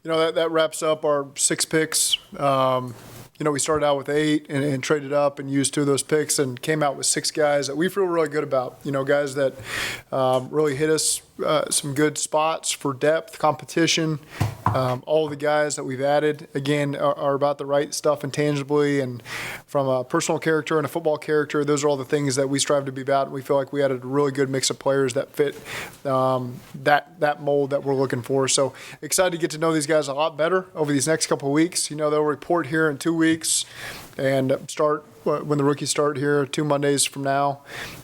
That wraps up our 6 picks. We started out with 8 and traded up and used 2 of those picks and came out with 6 guys that we feel really good about. Guys that really hit us some good spots for depth, competition. All of the guys that we've added, again, are about the right stuff intangibly and from a personal character and a football character. Those are all the things that we strive to be about. And we feel like we added a really good mix of players that fit that mold that we're looking for. So excited to get to know these guys a lot better over these next couple of weeks. They'll report here in 2 weeks and start when the rookies start here 2 Mondays from now.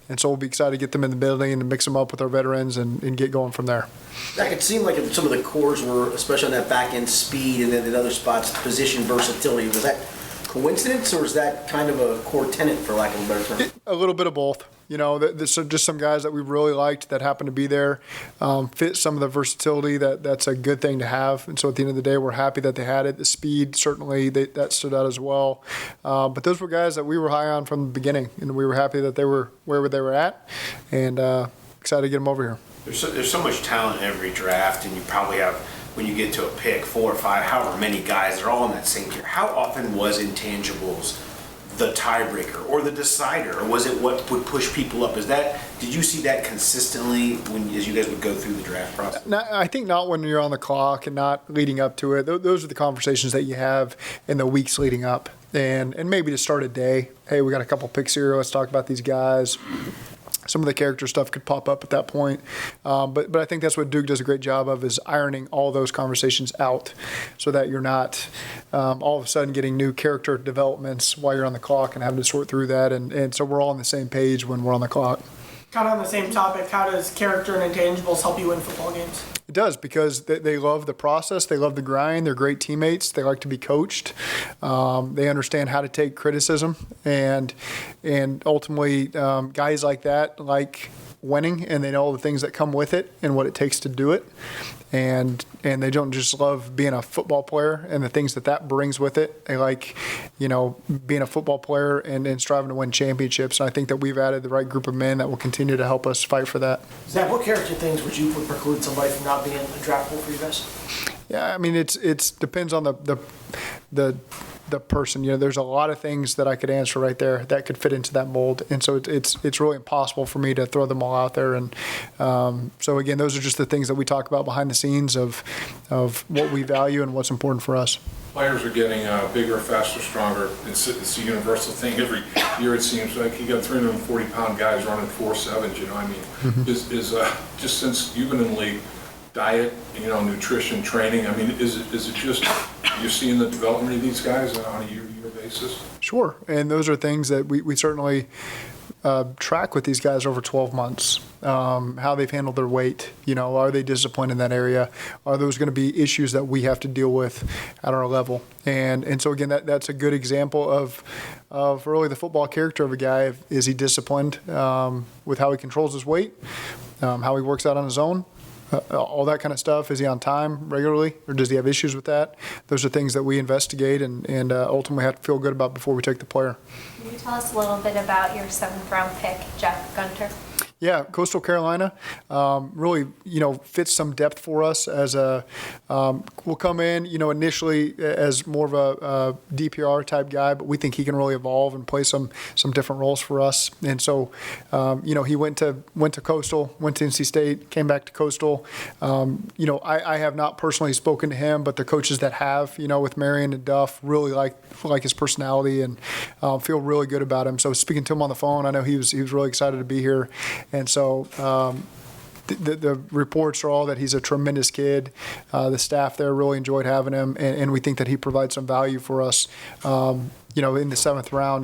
And so we'll be excited to get them in the building and to mix them up with our veterans and get going from there. Zach, it seemed like some of the cores were, especially on that back end speed and then in other spots, position versatility. Was that coincidence or is that kind of a core tenet, for lack of a better term? A little bit of both. There's just some guys that we really liked that happened to be there, fit some of the versatility that's a good thing to have. And so at the end of the day, we're happy that they had it. The speed, certainly, that stood out as well. But those were guys that we were high on from the beginning, and we were happy that they were where they were at, and excited to get them over here. There's so much talent in every draft, and you probably have, when you get to a pick, 4 or 5, however many guys, they're all in that same tier. How often was intangibles the tiebreaker or the decider, or was it what would push people up? Did you see that consistently as you guys would go through the draft process? I think not when you're on the clock and not leading up to it. Those are the conversations that you have in the weeks leading up, and maybe to start a day. Hey, we got a couple picks here. Let's talk about these guys. Some of the character stuff could pop up at that point. But I think that's what Duke does a great job of, is ironing all those conversations out so that you're not all of a sudden getting new character developments while you're on the clock and having to sort through that. And so we're all on the same page when we're on the clock. Kind of on the same topic, how does character and intangibles help you win football games? It does, because they love the process. They love the grind. They're great teammates. They like to be coached. They understand how to take criticism. And ultimately, guys like that like winning, and they know all the things that come with it and what it takes to do it. And they don't just love being a football player and the things that brings with it. They like, being a football player and striving to win championships. And I think that we've added the right group of men that will continue to help us fight for that. Zach, what character things would preclude somebody from not being a draftable for you guys? Yeah, I mean, it's depends on the person. There's a lot of things that I could answer right there that could fit into that mold, and so it's really impossible for me to throw them all out there. And so again, those are just the things that we talk about behind the scenes of what we value and what's important for us. Players are getting bigger, faster, stronger. It's a universal thing. Every year it seems like you got 340-pound guys running 4.7s. Is just since you've been in the league, diet, nutrition, training. I mean, is it just you're seeing the development of these guys on a year-to-year basis? Sure, and those are things that we certainly track with these guys over 12 months. How they've handled their weight. Are they disciplined in that area? Are those going to be issues that we have to deal with at our level? And so again, that's a good example of really the football character of a guy. Is he disciplined with how he controls his weight, how he works out on his own? All that kind of stuff. Is he on time regularly, or does he have issues with that? Those are things that we investigate and ultimately have to feel good about before we take the player. Can you tell us a little bit about your 7th-round pick, Gunter? Yeah, Coastal Carolina really, fits some depth for us as will come in, initially as more of a DPR type guy, but we think he can really evolve and play some different roles for us. And so, he went to Coastal, went to NC State, came back to Coastal. I have not personally spoken to him, but the coaches that have, with Marion and Duff, really like his personality and feel really good about him. So speaking to him on the phone, I know he was really excited to be here. And so the reports are all that he's a tremendous kid. The staff there really enjoyed having him, and we think that he provides some value for us. In the 7th round,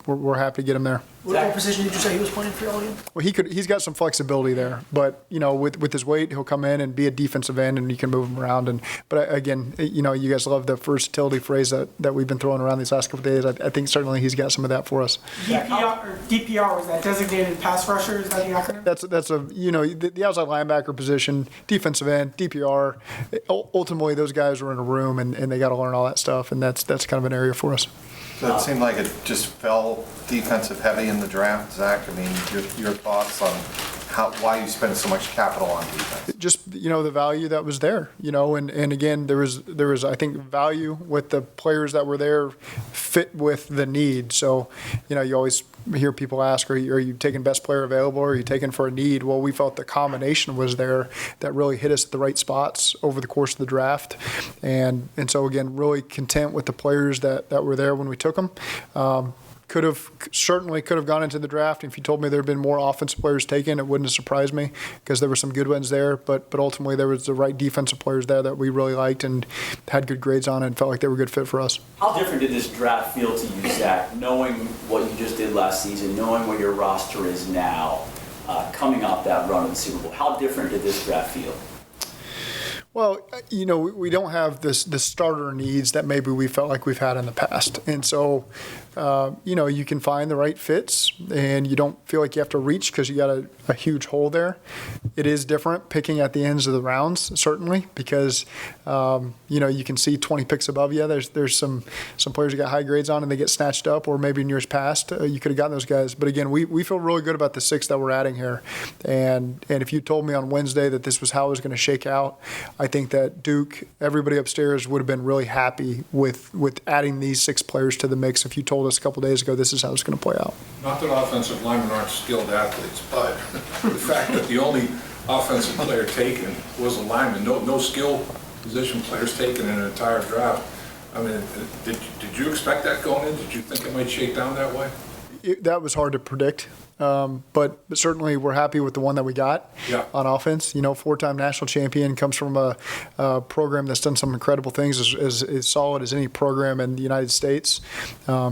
we're happy to get him there. What position did you say he was playing for all you? Well, he's got some flexibility there, but with his weight, he'll come in and be a defensive end, and you can move him around. But again, you guys love the versatility phrase that we've been throwing around these last couple of days. I think certainly he's got some of that for us. DPR, was that designated pass rusher? Is that the acronym? That's the outside linebacker position, defensive end, DPR. Ultimately, those guys are in a room and they got to learn all that stuff, and that's kind of an area for us. So it seemed like it just fell defensive heavy in the draft, Zach. I mean, your thoughts on why you spend so much capital on defense? Just, the value that was there, and again, there was, I think, value with the players that were there fit with the need. So, you always hear people ask, are you taking best player available, or are you taking for a need? Well, we felt the combination was there that really hit us at the right spots over the course of the draft. And so, again, really content with the players that were there when we took them. Certainly could have gone into the draft. If you told me there had been more offensive players taken, it wouldn't have surprised me, because there were some good ones there. But ultimately, there was the right defensive players there that we really liked and had good grades on and felt like they were a good fit for us. How different did this draft feel to you, Zach, knowing what you just did last season, knowing what your roster is now, coming off that run of the Super Bowl? How different did this draft feel? Well, we don't have the starter needs that maybe we felt like we've had in the past. And so, you can find the right fits, and you don't feel like you have to reach because you got a huge hole there. It is different picking at the ends of the rounds, certainly, because, you can see 20 picks above you. There's some players you got high grades on and they get snatched up, or maybe in years past, you could have gotten those guys. But again, we feel really good about the 6 that we're adding here. And if you told me on Wednesday that this was how it was going to shake out, I think that Duke, everybody upstairs would have been really happy with adding these 6 players to the mix if you told us a couple days ago this is how it's going to play out. Not that offensive linemen aren't skilled athletes, but the fact that the only offensive player taken was a lineman, no skill position players taken in an entire draft. I mean, did you expect that going in? Did you think it might shake down that way? That was hard to predict. But certainly we're happy with the one that we got on offense. 4-time national champion, comes from a program that's done some incredible things, as solid as any program in the United States.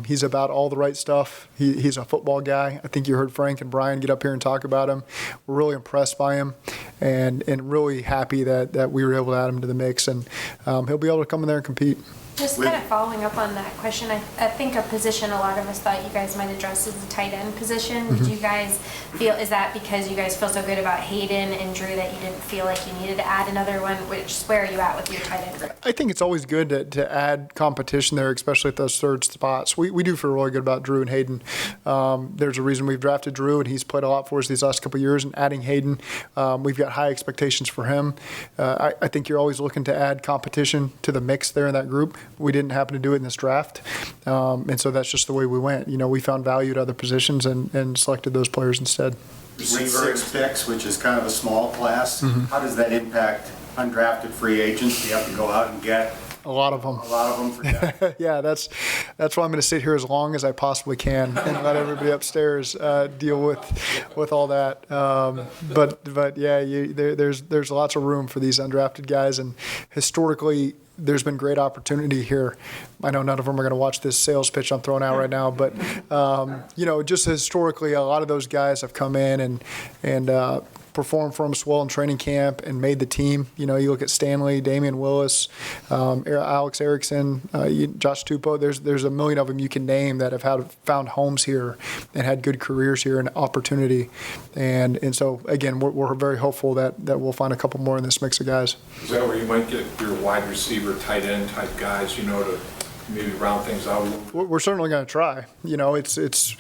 He's about all the right stuff. He's a football guy. I think you heard Frank and Brian get up here and talk about him. We're really impressed by him and really happy that we were able to add him to the mix. And he'll be able to come in there and compete. Just kind of following up on that question, I think a position a lot of us thought you guys might address is the tight end position. Did you guys feel, is that because you guys feel so good about Hayden and Drew that you didn't feel like you needed to add another one? Where are you at with your tight end group? I think it's always good to add competition there, especially at those third spots. We do feel really good about Drew and Hayden. There's a reason we've drafted Drew, and he's played a lot for us these last couple of years. And adding Hayden, we've got high expectations for him. I think you're always looking to add competition to the mix there in that group. We didn't happen to do it in this draft, and so that's just the way we went. We found value at other positions and selected those players instead. With 6 picks, which is kind of a small class, how does that impact undrafted free agents? Do you have to go out and get a lot of them? A lot of them for that. Yeah, that's why I'm going to sit here as long as I possibly can and let everybody upstairs deal with all that. But yeah, there's lots of room for these undrafted guys, and historically, there's been great opportunity here. I know none of them are going to watch this sales pitch I'm throwing out right now, but just historically, a lot of those guys have come in and performed for us well in training camp and made the team. You look at Stanley, Damian Willis, Alex Erickson, Josh Tupou. There's a million of them you can name that have found homes here and had good careers here and opportunity. And so, again, we're very hopeful that we'll find a couple more in this mix of guys. Is that where you might get your wide receiver, tight end type guys, to maybe round things out a little bit? We're certainly going to try. It's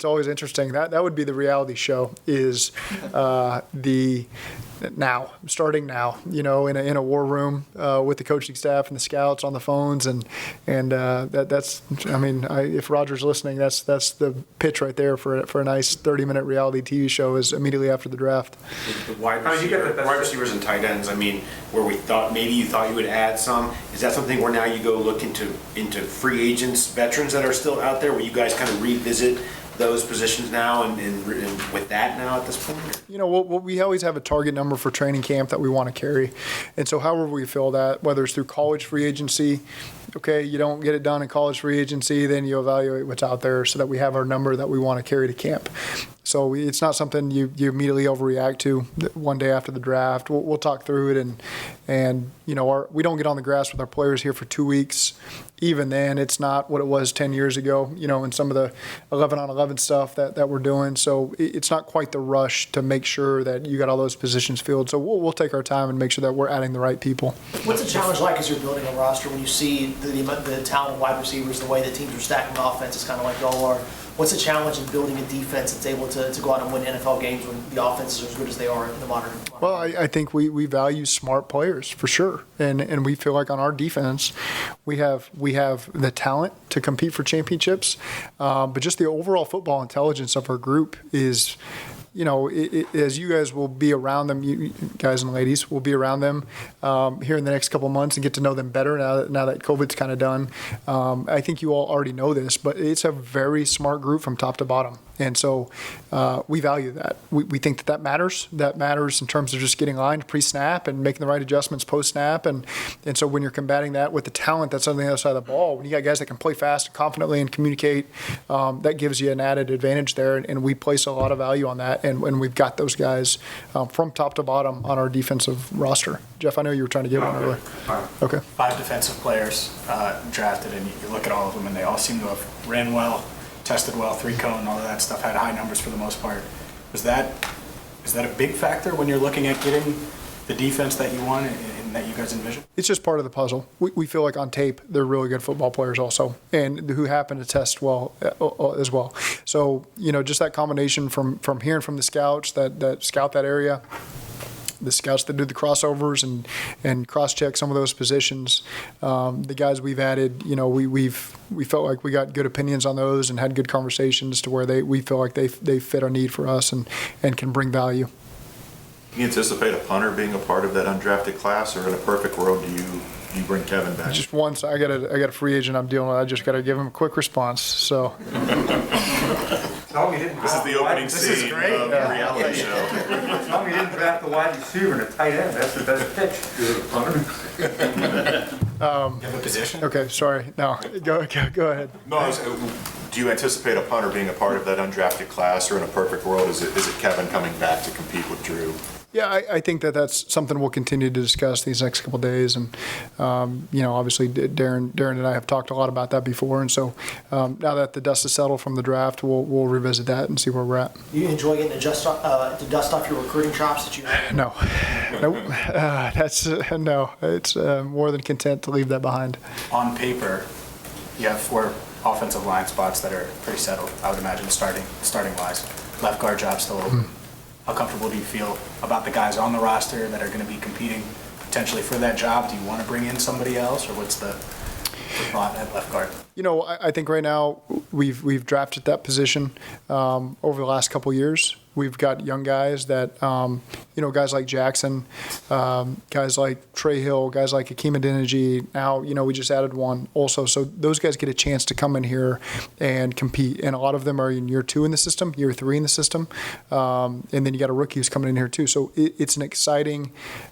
always interesting. That would be the reality show, is starting now, in a war room with the coaching staff and the scouts on the phones, and that's if Roger's listening, that's the pitch right there for a nice 30-minute reality TV show, is immediately after the draft. The wide receivers and tight ends, where we thought maybe you thought you would add some, is that something where now you go look into free agents, veterans that are still out there, where you guys kind of revisit those positions now and with that now at this point? We always have a target number for training camp that we want to carry. And so however we fill that, whether it's through college free agency, okay, you don't get it done in college free agency, then you evaluate what's out there so that we have our number that we want to carry to camp. So it's not something you immediately overreact to one day after the draft. We'll talk through it, and we don't get on the grass with our players here for 2 weeks. Even then, it's not what it was 10 years ago, and some of the 11-on-11 stuff that we're doing. So it's not quite the rush to make sure that you got all those positions filled. So we'll take our time and make sure that we're adding the right people. What's the challenge like as you're building a roster when you see the talent of wide receivers, the way the teams are stacking offense? It's kind of like y'all are What's the challenge in building a defense that's able to go out and win NFL games when the offenses are as good as they are in the modern? Well, I think we value smart players for sure, and we feel like on our defense, we have the talent to compete for championships, but just the overall football intelligence of our group is. As you guys will be around them, you guys and ladies will be around them here in the next couple of months and get to know them better now that COVID's kind of done. I think you all already know this, but it's a very smart group from top to bottom. And so we value that. We think that matters. That matters in terms of just getting lined pre-snap and making the right adjustments post-snap. And so when you're combating that with the talent that's on the other side of the ball, when you got guys that can play fast and confidently and communicate, that gives you an added advantage there. And we place a lot of value on that. And we've got those guys from top to bottom on our defensive roster. Jeff, I know you were trying to get one earlier. Okay. 5 defensive players drafted, and you look at all of them, and they all seem to have ran well, tested well, 3-cone, all of that stuff, had high numbers for the most part. Is that a big factor when you're looking at getting the defense that you want and that you guys envision? It's just part of the puzzle. We feel like on tape they're really good football players also, and who happen to test well as well. So just that combination from hearing from the scouts that scout that area, the scouts that do the crossovers and cross-check some of those positions, the guys we've added, we felt like we got good opinions on those and had good conversations to where we feel like they fit our need for us and can bring value. Do you anticipate a punter being a part of that undrafted class, or in a perfect world do you bring Kevin back? Just once, I got a free agent I'm dealing with. I just got to give him a quick response. So. This is the opening scene of the reality show. Tell me you didn't draft the wide receiver and a tight end. That's the best pitch. Is it a punter? You have a position? Okay, sorry. No, go ahead. No, do you anticipate a punter being a part of that undrafted class, or in a perfect world, is it Kevin coming back to compete with Drew? Yeah, I think that's something we'll continue to discuss these next couple of days, and obviously Darren and I have talked a lot about that before, and so now that the dust is settled from the draft, we'll revisit that and see where we're at. You enjoy getting to dust off your recruiting chops that you have? No, no. It's more than content to leave that behind. On paper, you have 4 offensive line spots that are pretty settled, I would imagine, starting wise. Left guard job still open. How comfortable do you feel about the guys on the roster that are going to be competing potentially for that job? Do you want to bring in somebody else, or what's the thought at left guard? I think right now we've drafted that position over the last couple of years. We've got young guys that, guys like Jackson, guys like Trey Hill, guys like Hakeem Adeniji. Now, we just added one also. So those guys get a chance to come in here and compete. And a lot of them are in year 2 in the system, year 3 in the system. And then you got a rookie who's coming in here too. So it's an exciting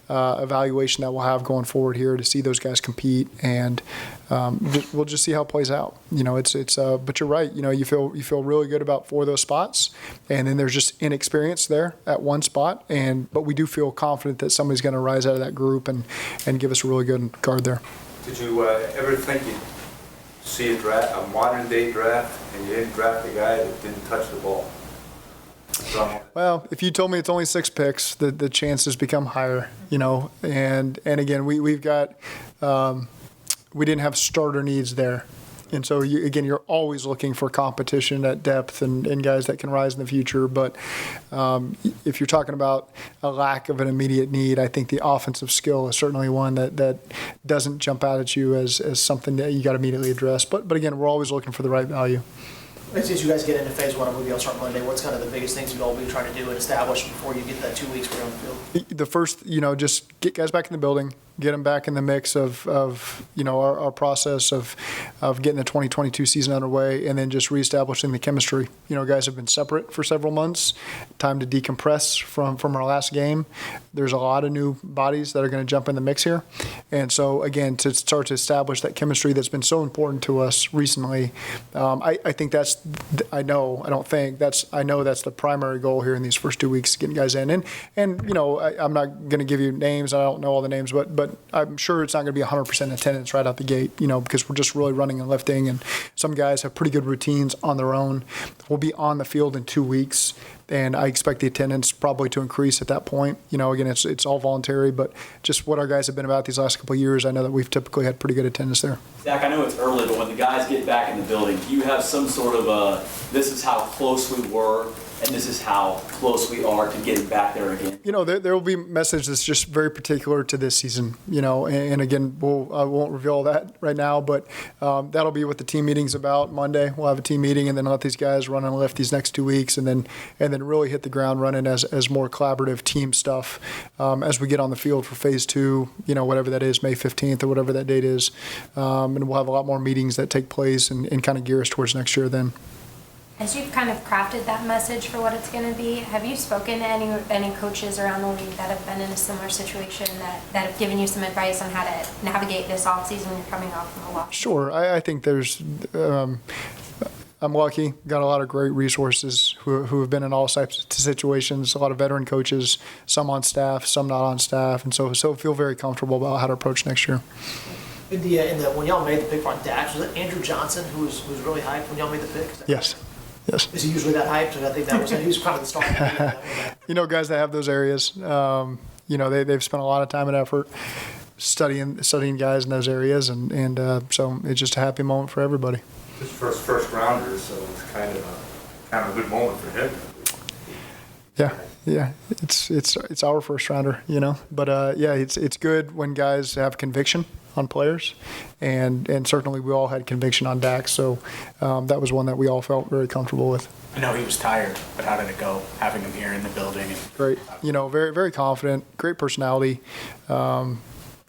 evaluation that we'll have going forward here to see those guys compete. And we'll just see how it plays out. But you're right. You feel really good about 4 of those spots. And then there's just inexperience there at one spot, but we do feel confident that somebody's going to rise out of that group and give us a really good guard there. Did you ever think you'd see a modern day draft and you didn't draft a guy that didn't touch the ball? Well, if you told me it's only 6 picks, the chances become higher, and again, we've got, we didn't have starter needs there. And so, you're always looking for competition at depth and guys that can rise in the future. But if you're talking about a lack of an immediate need, I think the offensive skill is certainly one that doesn't jump out at you as something that you got to immediately address. But again, we're always looking for the right value. As you guys get into phase 1 of movie, I'll start Monday. What's kind of the biggest things you'd all be trying to do and establish before you get that 2 weeks where you're on the field? The first, just get guys back in the building, get them back in the mix of our process of getting the 2022 season underway, and then just reestablishing the chemistry. Guys have been separate for several months. Time to decompress from our last game. There's a lot of new bodies that are going to jump in the mix here. And so, again, to start to establish that chemistry that's been so important to us recently, I think I know that's the primary goal here in these first 2 weeks, getting guys in. And I I'm not going to give you names. I don't know all the names, but I'm sure it's not going to be 100% attendance right out the gate, because we're just really running and lifting. And some guys have pretty good routines on their own. We'll be on the field in 2 weeks. And I expect the attendance probably to increase at that point. Again, it's all voluntary, but just what our guys have been about these last couple of years, I know that we've typically had pretty good attendance there. Zach, I know it's early, but when the guys get back in the building, do you have some sort of this is how close we were, and this is how close we are to getting back there again? There will be a message that's just very particular to this season, and again, I won't reveal that right now, but that'll be what the team meeting's about Monday. We'll have a team meeting and then let these guys run and lift these next 2 weeks and then really hit the ground running as more collaborative team stuff as we get on the field for phase 2, whatever that is, May 15th or whatever that date is. And we'll have a lot more meetings that take place and kind of gear us towards next year then. As you've kind of crafted that message for what it's going to be, have you spoken to any coaches around the league that have been in a similar situation that have given you some advice on how to navigate this offseason when you're coming off from a loss? Sure. I think there's I'm lucky, got a lot of great resources who have been in all types of situations, a lot of veteran coaches, some on staff, some not on staff, and so feel very comfortable about how to approach next year. When y'all made the pick on Dax, was it Andrew Johnson who was really hyped when y'all made the pick? Yes. Is he usually that hyped? I think he was kind of the star. Guys that have those areas, they've spent a lot of time and effort studying guys in those areas, and so it's just a happy moment for everybody. His first rounder, so it's kind of a good moment for him. Yeah, it's our first rounder, But it's good when guys have conviction on players, and certainly we all had conviction on Dax, so that was one that we all felt very comfortable with. I know he was tired, but how did it go having him here in the building? Great, very very confident, great personality.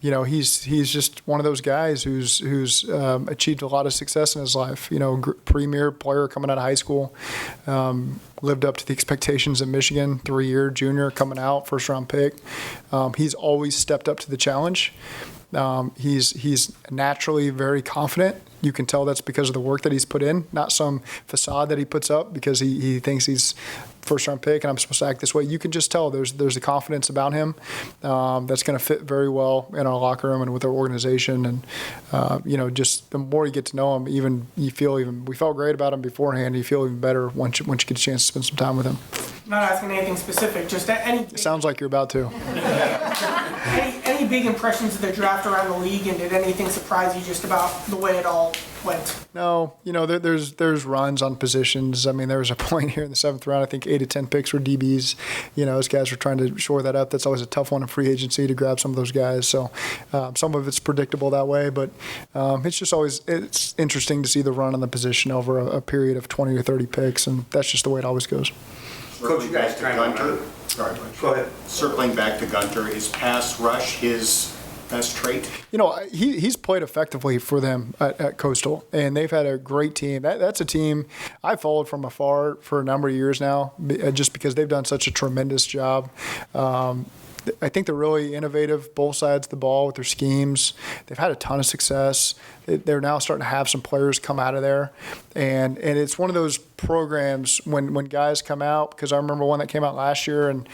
He's just one of those guys who's achieved a lot of success in his life. Premier player coming out of high school, lived up to the expectations in Michigan. 3-year junior coming out, first round pick. He's always stepped up to the challenge. He's naturally very confident. You can tell that's because of the work that he's put in, not some facade that he puts up because he thinks he's first round pick and I'm supposed to act this way. You can just tell there's a confidence about him that's going to fit very well in our locker room and with our organization. And just the more you get to know him, we felt great about him beforehand. You feel even better once you get a chance to spend some time with him. I'm not asking anything specific, just any. It sounds like you're about to. Any big impressions of the draft around the league, and did anything surprise you just about the way it all went? No, there's runs on positions. I mean, there was a point here in the 7th round, I think 8 to 10 picks were DBs. Those guys were trying to shore that up. That's always a tough one in free agency to grab some of those guys. So some of it's predictable that way, but it's interesting to see the run on the position over a period of 20 or 30 picks, and that's just the way it always goes. Coach, you guys to Gunter. Sorry, Go ahead. Circling back to Gunter, is pass rush his best trait? He's played effectively for them at Coastal, and they've had a great team. That's a team I followed from afar for a number of years now, just because they've done such a tremendous job. I think they're really innovative, both sides of the ball with their schemes. They've had a ton of success. They're now starting to have some players come out of there. And it's one of those programs when guys come out, because I remember one that came out last year, and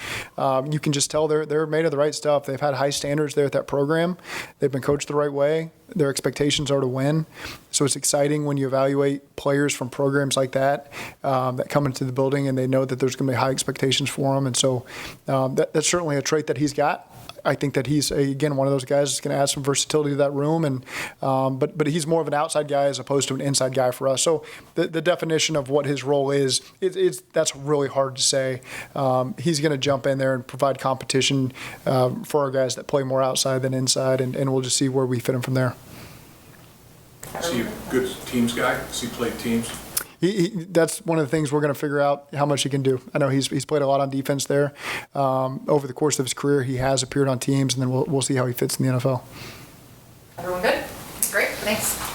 you can just tell they're made of the right stuff. They've had high standards there at that program. They've been coached the right way. Their expectations are to win. So it's exciting when you evaluate players from programs like that that come into the building and they know that there's going to be high expectations for them. And so that's certainly a trait that he's got. I think that he's, again, one of those guys that's going to add some versatility to that room. And but he's more of an outside guy as opposed to an inside guy for us. So the definition of what his role is, that's really hard to say. He's going to jump in there and provide competition for our guys that play more outside than inside, and we'll just see where we fit him from there. Is he a good teams guy? Has he played teams? That's one of the things we're going to figure out how much he can do. I know he's played a lot on defense there. Over the course of his career, he has appeared on teams, and then we'll see how he fits in the NFL. Everyone good? Great, thanks.